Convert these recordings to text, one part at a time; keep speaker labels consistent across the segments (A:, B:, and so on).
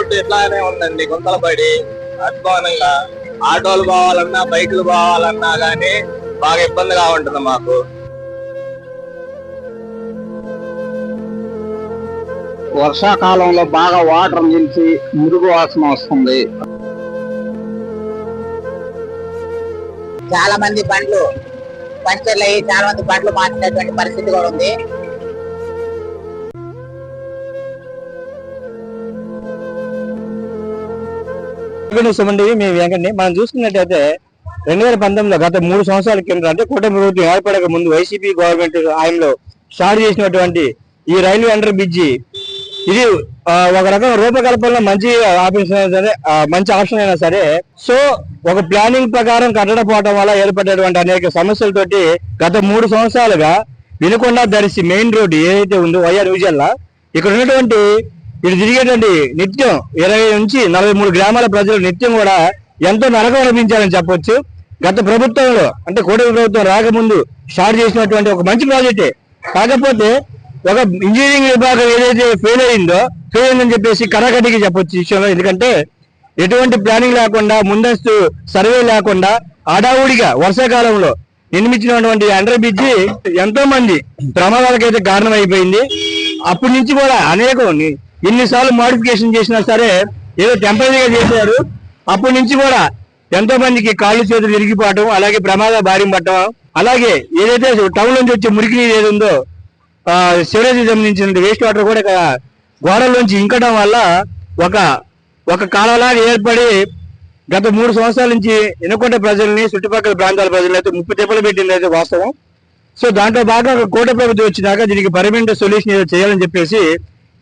A: Road ఇట్లానే ఉందండి, గుంతలు పడి అధ్వానంగా. ఆటోలు పోవాలన్నా బైకులు పోవాలన్నా గానీ బాగా ఇబ్బందిగా ఉంటుంది మాకు.
B: వర్షాకాలంలో బాగా వాటర్ నిలిచి మురుగు వాసన వస్తుంది.
C: చాలా మంది బండ్లు పంచర్లు అయ్యి చాలా మంది బండ్లు మార్చినటువంటి పరిస్థితి కూడా ఉంది.
D: మేము వెంకటని మనం చూసుకున్నట్టయితే 2019లో గత 3 సంవత్సరాల కింద అంటే కూటమి ప్రభుత్వం ఏర్పడక ముందు వైసీపీ గవర్నమెంట్ ఆయనలో స్టార్ట్ చేసినటువంటి ఈ రైల్వే అండర్ బ్రిడ్జి ఇది ఒక రకం రూపకల్పనలో మంచి మంచి ఆప్షన్ అయినా సరే, సో ఒక ప్లానింగ్ ప్రకారం కట్టకపోవడం వల్ల ఏర్పడేటువంటి అనేక సమస్యలతోటి గత 3 సంవత్సరాలుగా వినుకొండ దర్శి మెయిన్ రోడ్డు ఏదైతే ఉందో వైఆర్ న్యూజల్లా ఇక్కడ ఉన్నటువంటి ఇటు తిరిగేటువంటి నిత్యం 20 నుంచి 43 గ్రామాల ప్రజలు నిత్యం కూడా ఎంతో నరకం అనిపించాలని చెప్పొచ్చు. గత ప్రభుత్వంలో అంటే కూటమి ప్రభుత్వం రాకముందు స్టార్ట్ చేసినటువంటి ఒక మంచి ప్రాజెక్టే. కాకపోతే ఒక ఇంజనీరింగ్ విభాగం ఏదైతే ఫెయిల్ అయిందని చెప్పేసి కరాకటికి చెప్పొచ్చు ఈ విషయంలో. ఎందుకంటే ఎటువంటి ప్లానింగ్ లేకుండా, ముందస్తు సర్వే లేకుండా ఆడావుడిగా వర్షాకాలంలో నిర్మించినటువంటి అండర్ బ్రిడ్జి ఎంతో మంది ప్రమాదాలకైతే కారణం అయిపోయింది. అప్పటి నుంచి కూడా అనేకం ఎన్నిసార్లు మోడిఫికేషన్ చేసినా సరే ఏదో టెంపరీగా చేశారు. అప్పటి నుంచి కూడా ఎంతో మందికి కాళ్ళు చేతులు విరిగిపోవటం, అలాగే ప్రమాద బారిన పట్టడం, అలాగే ఏదైతే టౌన్ నుంచి వచ్చే మురికి నీరు ఏది ఉందో సివరేజ్ సంబంధించిన వేస్ట్ వాటర్ కూడా గోడల్లోంచి ఇంకడం వల్ల ఒక కాలంలాగా ఏర్పడి గత 3 సంవత్సరాల నుంచి వినుకొండ ప్రజల్ని, చుట్టుపక్కల ప్రాంతాల ప్రజలను అయితే ముప్పు తెప్పలు పెట్టింది అయితే వాస్తవం. సో దాంట్లో భాగంగా కూటమి ప్రభుత్వం వచ్చినాక దీనికి పర్మనెంట్ సొల్యూషన్ ఏదో చేయాలని చెప్పేసి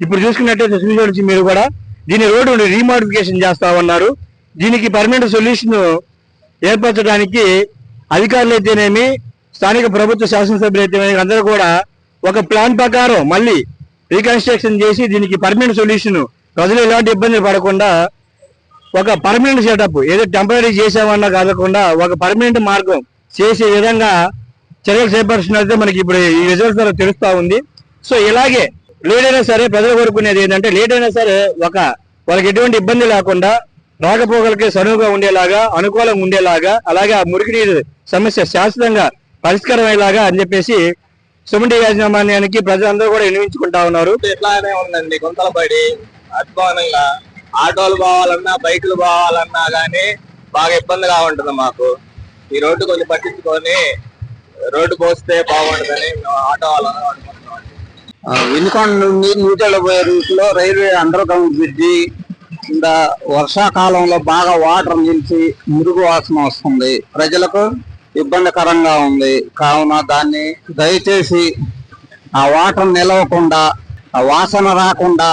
D: ఇప్పుడు చూసుకున్నట్టయితే చూసి మీరు కూడా దీని రోడ్డు రీమోడిఫికేషన్ చేస్తా ఉన్నారు. దీనికి పర్మనెంట్ సొల్యూషన్ ఏర్పరచడానికి అధికారులు అయితేనేమి, స్థానిక ప్రభుత్వ శాసనసభ్యులు అయితేనేమి అందరూ కూడా ఒక ప్లాన్ ప్రకారం మళ్ళీ రీకన్స్ట్రక్షన్ చేసి దీనికి పర్మనెంట్ సొల్యూషన్, ప్రజలు ఎలాంటి ఇబ్బందులు పడకుండా ఒక పర్మనెంట్ సెటప్ ఏదో టెంపరీ చేసామన్నా కాకుండా ఒక పర్మనెంట్ మార్గం చేసే విధంగా చర్యలు చేపడుతున్నట్లయితే మనకి ఇప్పుడు ఈ రిజల్ట్స్ ద్వారా తెలుస్తా ఉంది. సో ఇలాగే లేట్ అయినా సరే ప్రజలు కోరుకునేది ఏంటంటే లేట్ అయినా సరే వాళ్ళకి ఎటువంటి ఇబ్బంది లేకుండా రాకపోకలకి సనువుగా ఉండేలాగా, అనుకూలంగా ఉండేలాగా, అలాగే ఆ మురికి నీరు సమస్య శాశ్వతంగా పరిష్కారం అయ్యేలాగా అని చెప్పేసి సుమంటి యాజమాన్యానికి ప్రజలందరూ కూడా వినియోగించుకుంటా ఉన్నారు.
A: ఇట్లానే ఉందండి, గుంతలు పడి అధ్వానంగా. ఆటోలు పోవాలన్నా బైకులు పోవాలన్నా గానీ బాగా ఇబ్బందిగా ఉంటుంది మాకు. ఈ రోడ్డు కొంచెం పట్టించుకొని రోడ్డు పోస్తే బాగుంటుందని మేము ఆటో వాళ్ళని అనుకుంటున్నాం.
B: వినుకొండ నుండి న్యూజల్ పోయే రూట్ లో రైల్వే అండర్ గ్రౌండ్ బ్రిడ్జి కింద వర్షాకాలంలో బాగా వాటర్ నిలిచి మురుగు వాసన వస్తుంది, ప్రజలకు ఇబ్బందికరంగా ఉంది. కావున దాన్ని దయచేసి ఆ వాటర్ నిలవకుండా, ఆ వాసన రాకుండా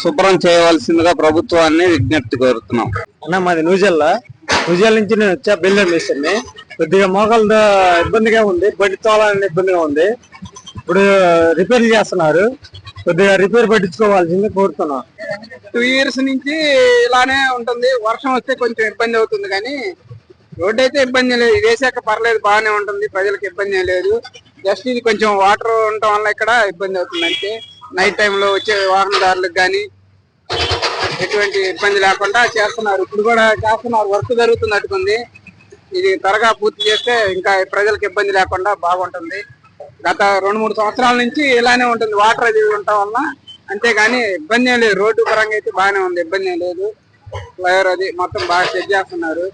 B: శుభ్రం చేయవలసిందిగా ప్రభుత్వాన్ని విజ్ఞప్తి కోరుతున్నాం.
D: అన్న మాది న్యూజల్ నుంచి నేను వచ్చా బిల్డర్ మిస్టర్ని. కొద్దిగా మోకాలు ఇబ్బందిగా ఉంది, బట్టి తోలాలని ఇబ్బందిగా ఉంది. ఇప్పుడు రిపేర్ చేస్తున్నారు, కొద్దిగా రిపేర్ పట్టించుకోవాల్సింది కోరుతున్నాం.
E: 2 years నుంచి ఇలానే ఉంటుంది. వర్షం వస్తే కొంచెం ఇబ్బంది అవుతుంది కానీ రోడ్డు అయితే ఇబ్బంది లేదు. వేసాక పర్లేదు, బాగానే ఉంటుంది, ప్రజలకు ఇబ్బంది లేదు. జస్ట్ ఇది కొంచెం వాటర్ ఉండటం వల్ల ఇక్కడ ఇబ్బంది అవుతుంది. అంటే నైట్ టైంలో వచ్చే వాహనదారులకు కానీ ఎటువంటి ఇబ్బంది లేకుండా చేస్తున్నారు. ఇప్పుడు కూడా చేస్తున్నారు, వర్క్ జరుగుతున్నట్టుకుంది. ఇది త్వరగా పూర్తి చేస్తే ఇంకా ప్రజలకు ఇబ్బంది లేకుండా బాగుంటుంది. గత 2-3 సంవత్సరాల నుంచి ఇలానే ఉంటుంది, వాటర్ అది ఉండటం వల్ల. అంతేగాని ఇబ్బంది ఏం లేదు, రోడ్డు పరంగా అయితే బాగానే ఉంది, ఇబ్బంది ఏం లేదు. ఫ్లైఓవర్ అది మొత్తం బాగా సెట్ చేస్తున్నారు,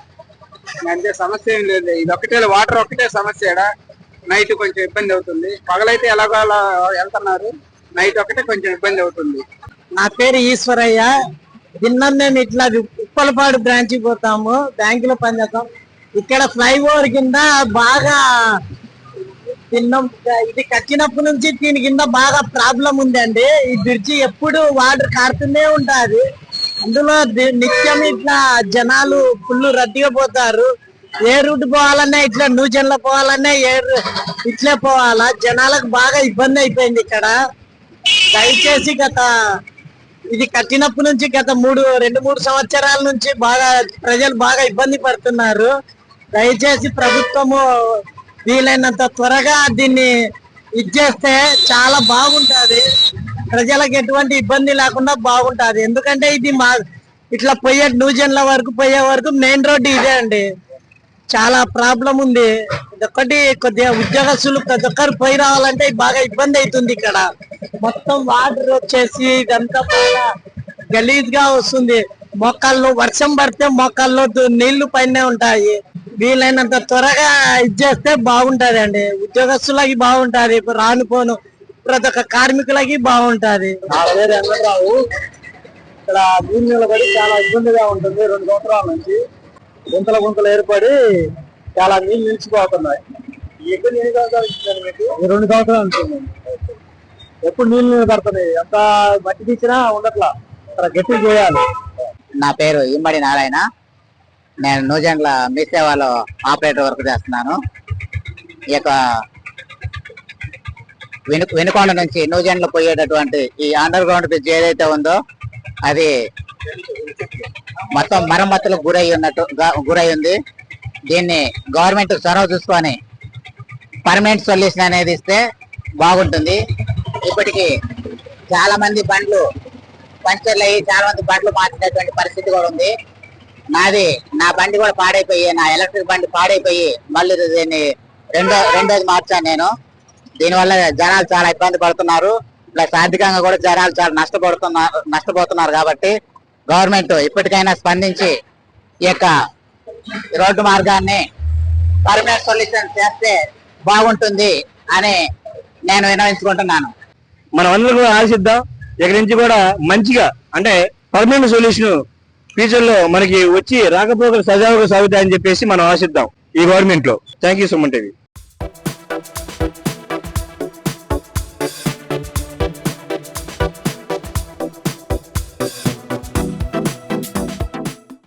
E: అంతే సమస్య ఏం లేదు. ఇది ఒకటే, వాటర్ ఒకటే సమస్య. నైట్ కొంచెం ఇబ్బంది అవుతుంది, పగలైతే ఎలాగో అలా వెళ్తున్నారు, నైట్ ఒకటే కొంచెం ఇబ్బంది అవుతుంది.
C: నా పేరు ఈశ్వరయ్య. నిన్న మేము ఇట్లా ఉప్పలపాడు బ్రాంచ్ పోతాము, బ్యాంకులో పనిచేస్తాం. ఇక్కడ ఫ్లైఓవర్ కింద బాగా తిన్నాం. ఇది కట్టినప్పటి నుంచి దీని కింద బాగా ప్రాబ్లం ఉందండి. ఈ బ్రిడ్జి ఎప్పుడు వాటర్ కారుతూనే ఉంటుంది. అందులో నిత్యం ఇట్లా జనాలు ఫుల్ రద్దీగా పోతారు. ఏ రూట్ పోవాలన్నా ఇట్లా న్యూజన్లో పోవాలన్నా ఇట్లే పోవాలా. జనాలకు బాగా ఇబ్బంది అయిపోయింది ఇక్కడ. దయచేసి ఇది కట్టినప్పటి నుంచి గత 2-3 సంవత్సరాల నుంచి ప్రజలు బాగా ఇబ్బంది పడుతున్నారు. దయచేసి ప్రభుత్వము వీలైనంత త్వరగా దీన్ని ఇచ్చేస్తే చాలా బాగుంటది. ప్రజలకు ఎటువంటి ఇబ్బంది లేకుండా బాగుంటది. ఎందుకంటే ఇది మా ఇట్లా పోయే న్యూజన్ల వరకు పోయే వరకు మెయిన్ రోడ్డు ఇదే అండి. చాలా ప్రాబ్లం ఉంది. ఇదొక్కటి కొద్దిగా ఉద్యోగస్తులు ప్రతి ఒక్కరు పోయి రావాలంటే బాగా ఇబ్బంది అవుతుంది. ఇక్కడ మొత్తం వాటర్ వచ్చేసి ఇదంతా బాగా గలీజ్ గా వస్తుంది. మొక్కల్లో వర్షం పడితే మొక్కల్లో నీళ్లు పైనే ఉంటాయి. వీలైనంత త్వరగా ఇది చేస్తే బాగుంటది అండి. ఉద్యోగస్తులకి బాగుంటది, రానుపోను ప్రతి ఒక్క కార్మికులకి బాగుంటది.
D: ఇక్కడ నీళ్ళు నిలబడి చాలా ఇబ్బందిగా ఉంటుంది. 2 సంవత్సరాల నుంచి గుంతలు ఏర్పడి చాలా నీళ్ళు నిలిచిపోతున్నాయి. ఈ ఇబ్బంది ఎన్ని సంవత్సరాలు ఇచ్చిందండి మీకు? 2 సంవత్సరాలు ఉంటుంది. ఎప్పుడు నీళ్ళు నిలబడుతున్నాయి, ఎంత మట్టి తీసినా ఉండట్లా, అక్కడ గట్టి చేయాలి.
F: నా పేరు ఇమ్మడి నారాయణ. నేను న్యూజెండ్ల మీ సేవలో ఆపరేటర్ వర్క్ చేస్తున్నాను. ఈ యొక్క వెనుకొండ నుంచి న్యూజెండ్లో పోయేటటువంటి ఈ అండర్ గ్రౌండ్ బ్రిడ్జ్ ఏదైతే ఉందో అది మొత్తం మరమ్మతులకు గురై ఉంది. దీన్ని గవర్నమెంట్ చొరవ చూసుకొని పర్మనెంట్ సొల్యూషన్ అనేది ఇస్తే బాగుంటుంది. ఇప్పటికి చాలా మంది బండ్లు పంచర్లు అయ్యి చాలా మంది బండ్లు మార్చినటువంటి పరిస్థితి కూడా ఉంది. నా బండి కూడా పాడైపోయి, నా ఎలక్ట్రిక్ బండి పాడైపోయి మళ్ళీ దీన్ని రెండోది మార్చాను నేను. దీనివల్ల జనాలు చాలా ఇబ్బంది పడుతున్నారు, ప్లస్ ఆర్థికంగా కూడా జనాలు చాలా నష్టపోతున్నారు. కాబట్టి గవర్నమెంట్ ఇప్పటికైనా స్పందించి ఈ యొక్క రోడ్డు మార్గాన్ని పర్మనెంట్ సొల్యూషన్ చేస్తే బాగుంటుంది అని నేను విన్నవించుకుంటున్నాను.
D: మనం అందరూ కూడా ఆశిద్దాం. ఇక్కడి నుంచి కూడా మంచిగా అంటే పర్మనెంట్ సొల్యూషన్ ఫ్యూచర్ లో మనకి వచ్చి రాకపోకలు సజావుగా సాగుతాయని చెప్పేసి మనం ఆశిద్దాం ఈ గవర్నమెంట్ లో. Thank you Suman TV.